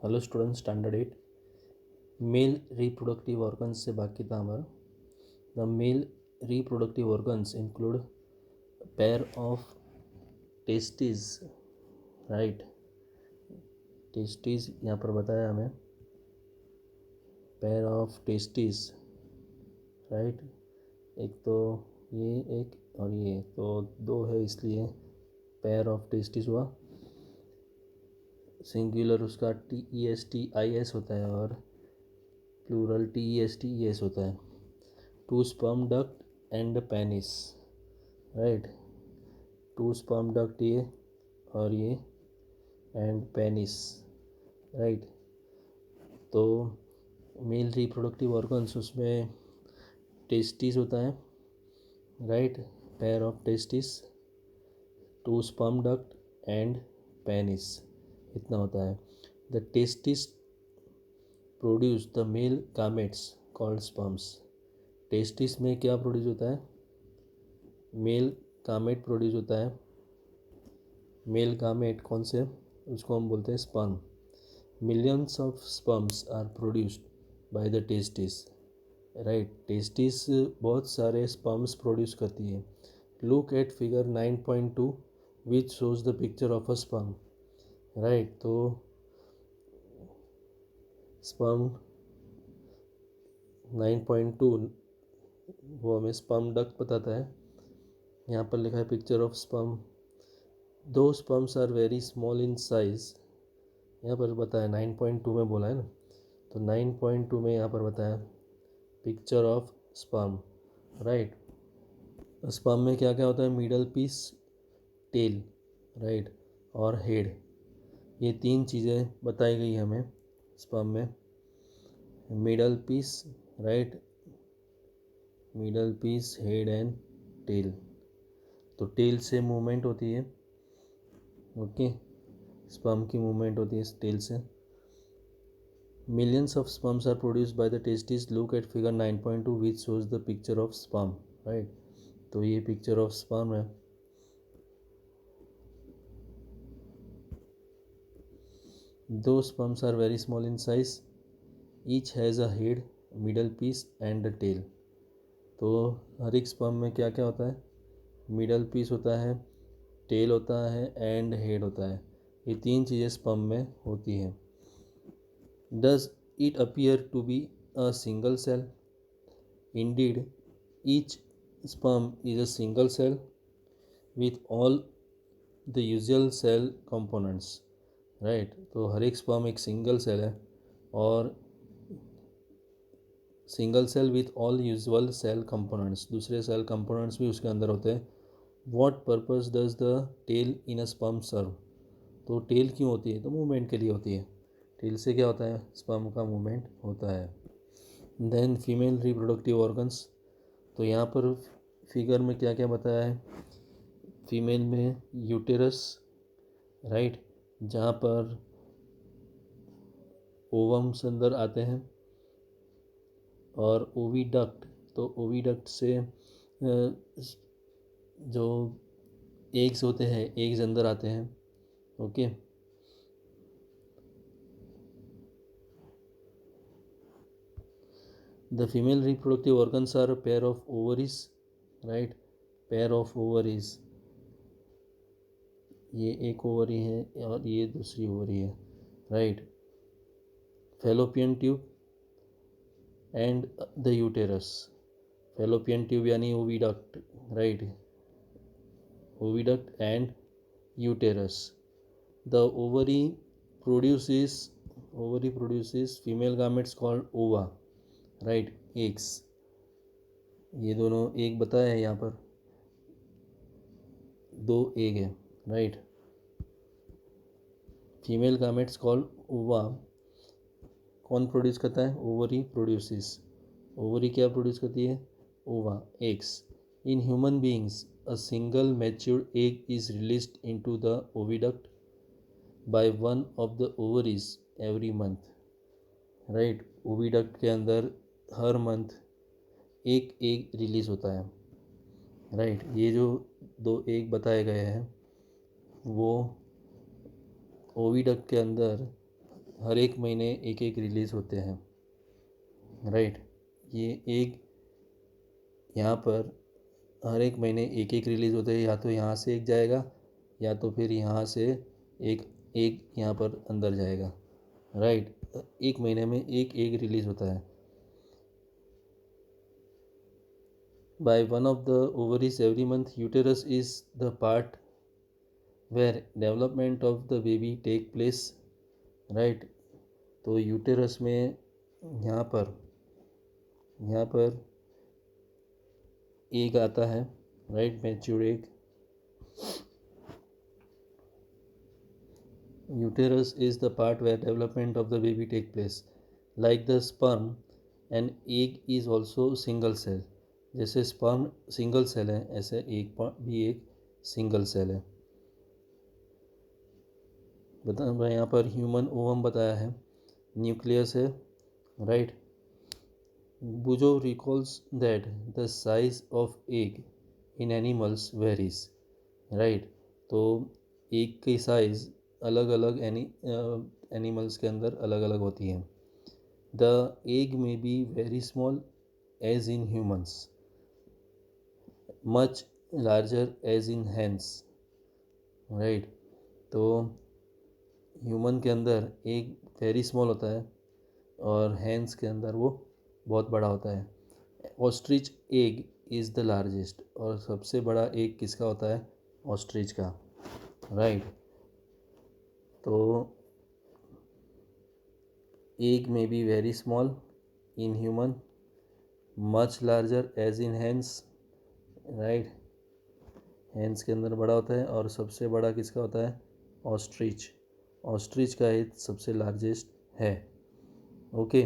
Hello student standard 8 mail reproductive organs से बाकी था हमारा। The mail reproductive organs include pair of testis, right. Testis यहाँ पर बताया हमें, पेयर ऑफ टेस्टिस, राइट। एक तो ये एक और ये तो दो है, इसलिए पेयर ऑफ टेस्टिस हुआ। सिंगुलर उसका TESTIS होता है और प्लूरल TESTES होता है। Two sperm duct and penis, right. Two sperm duct ये और ये एंड पेनिस, राइट। तो मेल रिप्रोडक्टिव ऑर्गन्स, उसमें टेस्टिस होता है, right. Pair of testis, two sperm duct and penis, इतना होता है। The testis produce the male gametes called sperms. Testis में क्या प्रोड्यूस होता है? मेल गामेट प्रोड्यूस होता है। मेल गामेट कौन से? उसको हम बोलते हैं sperm. Millions of sperms are produced by the testis, right. Testis बहुत सारे स्पर्म्स प्रोड्यूस करती है। Look at figure 9.2 which shows the picture of a sperm, right. तो स्पर्म 9.2 वो हमें स्पर्म डक्ट बताता है। यहाँ पर लिखा है पिक्चर ऑफ स्पर्म। दो sperms are very small in size, यहाँ पर बताया 9.2 में बोला है ना, तो 9.2 में यहाँ पर बताया picture of sperm, right. Sperm में क्या क्या होता है? मिडल पीस, टेल, राइट, और हेड। ये तीन चीज़ें बताई गई हमें स्पर्म में। Middle piece, right, middle piece, head and tail. तो टेल से मूवमेंट होती है, ओके। स्पर्म की मूवमेंट होती है टेल से। Millions of sperms are produced by the testis. Look at figure 9.2 which shows the picture of sperm, right. तो ये पिक्चर ऑफ स्पर्म है। दो sperms are very small in size, each has a head, middle piece and a tail. तो हर एक sperm में क्या क्या होता है? मिडल पीस होता है, टेल होता है एंड हेड होता है। ये तीन चीज़ें स्पर्म में होती हैं। Does it appear to be a single cell? Indeed each sperm is a single cell with all the usual cell components, right. तो हर एक स्पर्म एक सिंगल सेल है और single cell with all usual cell components, दूसरे cell components भी उसके अंदर होते हैं। What purpose does the tail in a sperm serve? तो टेल क्यों होती है? तो मूवमेंट के लिए होती है। टेल से क्या होता है? स्पर्म का मूवमेंट होता है। देन फीमेल रिप्रोडक्टिव ऑर्गन्स, तो यहाँ पर फिगर में क्या क्या बताया है? फीमेल में यूटेरस, राइट, जहाँ पर ओवम्स अंदर आते हैं, और ओविडक्ट, तो ओविडक्ट से जो एग्स होते हैं, एग्स अंदर आते हैं, okay. The female reproductive organs are pair of ovaries, right, pair of ovaries. ये एक ओवरी है और ये दूसरी ओवरी है, right. Fallopian tube and the uterus. Fallopian tube यानी oviduct, right, oviduct and uterus. The ovary produces female gametes called ova, right, eggs. ये दोनों एग बताया है यहाँ पर, दो एग है, राइट। फीमेल गामेट्स कॉल्ड ओवा कौन प्रोड्यूस करता है? Ovary produces. ओवरी क्या प्रोड्यूस करती है? ओवा, eggs. In human beings a single matured egg is released into the oviduct bye one of the ovaries every month, right. Oviduct के अंदर हर मंथ एक एग रिलीज होता है, राइट। ये जो दो एग बताए गए हैं वो ओविडक्ट के अंदर हर एक महीने एक एक रिलीज़ होते हैं, राइट। ये एक यहाँ पर हर एक महीने एक एक रिलीज़ होते हैं, या तो यहाँ से एक जाएगा या तो फिर यहाँ से एक एक यहाँ पर अंदर जाएगा, राइट। एक महीने में एक एक रिलीज़ होता है। By one of the ovaries every month, uterus is the part where development of the baby take place, right. तो यूटेरस में यहाँ पर एग आता है, right, mature egg. Uterus is the part where development of the baby take place. Like the sperm, an egg is also single cell. जैसे sperm single cell है, ऐसे egg भी एक सिंगल सेल है। बता यहाँ पर ह्यूमन ओवम बताया है, न्यूक्लियस है, right. Boojho recalls that the size of egg in animals varies, right. तो एग की साइज अलग अलग एनिमल्स के अंदर अलग अलग होती है। द एग में be very small as in humans, much larger as in hens, right. तो ह्यूमन के अंदर एग वेरी स्मॉल होता है और हैंस के अंदर वो बहुत बड़ा होता है। Ostrich egg is the largest, और सबसे बड़ा एग किसका होता है? ऑस्ट्रिच का, राइट। तो एग में be very small in human, much larger as in hens, right. Hens के अंदर बड़ा होता है, और सबसे बड़ा किसका होता है? ऑस्ट्रिच। ऑस्ट्रिच का एग सबसे लार्जेस्ट है। Okay,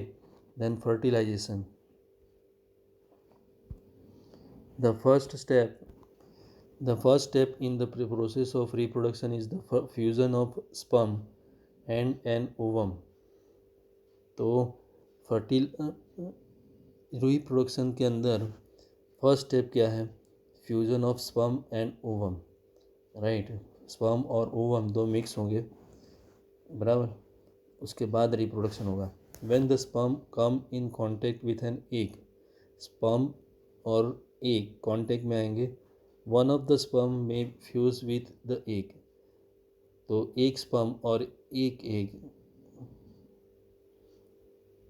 then fertilisation. The first step in the process of reproduction is the fusion of sperm and an ovum. तो रिप्रोडक्शन के अंदर फर्स्ट स्टेप क्या है? Fusion of sperm and ovum, right. Sperm और ovum दो mix होंगे, बराबर, उसके बाद रिप्रोडक्शन होगा। When the sperm come in contact with an egg, sperm और एग कांटेक्ट में आएंगे। One of the sperm may fuse with the egg, तो एक स्पर्म और एक एग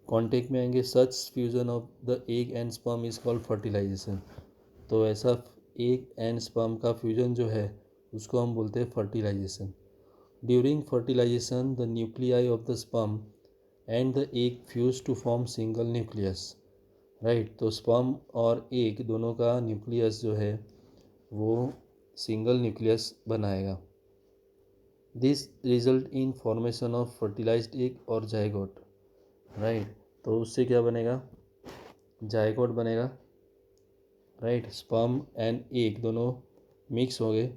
कांटेक्ट में आएंगे। Such fusion of the egg and sperm is called fertilisation. तो ऐसा एग एंड स्पर्म का फ्यूजन जो है उसको हम बोलते हैं fertilisation. During fertilisation the nuclei of the sperm and the egg fuse to form single nucleus, right. तो स्पर्म और एग दोनों का न्यूक्लियस जो है वो सिंगल न्यूक्लियस बनाएगा। This result in formation of fertilised egg और जाइगोट, राइट। तो उससे क्या बनेगा? जाइगोट बनेगा, राइट। स्पर्म एंड एग दोनों मिक्स हो गए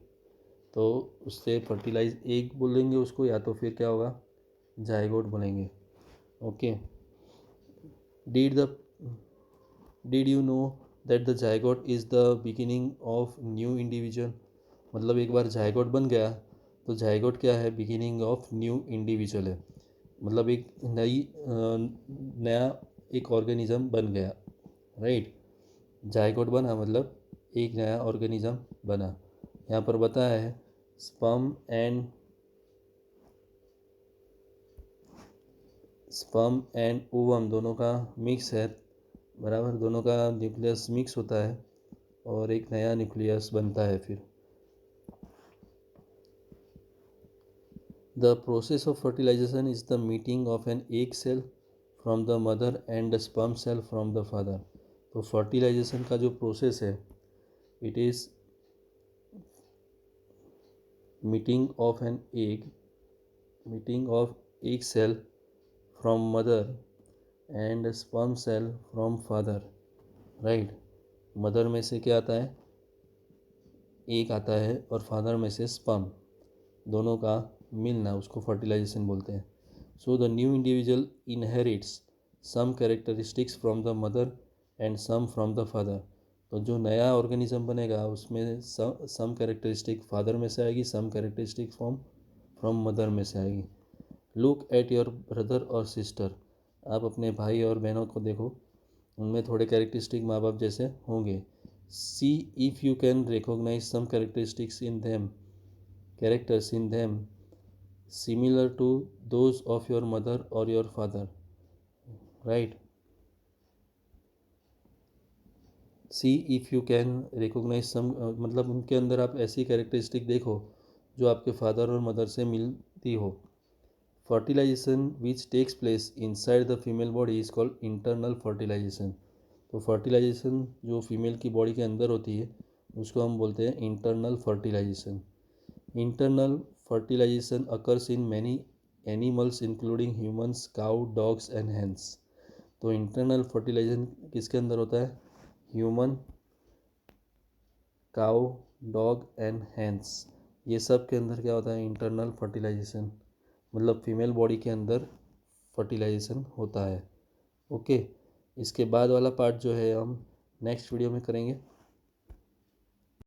तो उससे फर्टिलाइज एग बोलेंगे उसको, या तो फिर क्या होगा? जाइगोट बोलेंगे। Okay, did you know that the zygote is the beginning of new individual. मतलब एक बार जाइगोट बन गया तो जाइगोट क्या है? बिगिनिंग ऑफ न्यू इंडिविजुअल है। मतलब एक नया एक ऑर्गेनिज्म बन गया, राइट। जाइगोट बना मतलब एक नया ऑर्गेनिज्म बना। यहाँ पर बताया है स्पर्म एंड ओवम दोनों का मिक्स है, बराबर, दोनों का न्यूक्लियस मिक्स होता है और एक नया न्यूक्लियस बनता है। फिर the process of fertilisation is the meeting of an egg cell from the mother and the sperm cell from the father. तो फर्टिलाइजेशन का जो प्रोसेस है it is meeting of egg cell from mother and sperm cell from father, right. Mother में से क्या आता है? Egg आता है, और फादर में से स्पर्म, दोनों का मिलना उसको फर्टिलाइजेशन बोलते हैं। So the new individual inherits some characteristics from the mother and some from the father. तो जो नया ऑर्गेनिज्म बनेगा उसमें सम कैरेक्टरिस्टिक फादर में से आएगी, सम कैरेक्टरिस्टिक फ्रॉम मदर में से आएगी। लुक एट योर ब्रदर और सिस्टर, आप अपने भाई और बहनों को देखो, उनमें थोड़े कैरेक्टरिस्टिक माँ बाप जैसे होंगे. See if you can recognise some characteristics in them, characters in them similar to those of your mother और your father, right. See if you can recognise some, मतलब उनके अंदर आप ऐसी कैरेक्टरिस्टिक देखो जो आपके फादर और मदर से मिलती हो. Fertilisation which takes place inside the female body is called internal fertilisation. तो फर्टिलाइजेशन जो फीमेल की बॉडी के अंदर होती है उसको हम बोलते हैं internal fertilisation. Internal fertilisation occurs in many animals including humans, cow, dogs and hens. तो इंटरनल फर्टिलाइजेशन किसके अंदर होता है? Human, cow, dog and hens, ये सब के अंदर क्या होता है? इंटरनल फर्टिलाइजेशन, मतलब फीमेल बॉडी के अंदर फर्टिलाइजेशन होता है. ओके, इसके बाद वाला पार्ट जो है हम नेक्स्ट वीडियो में करेंगे.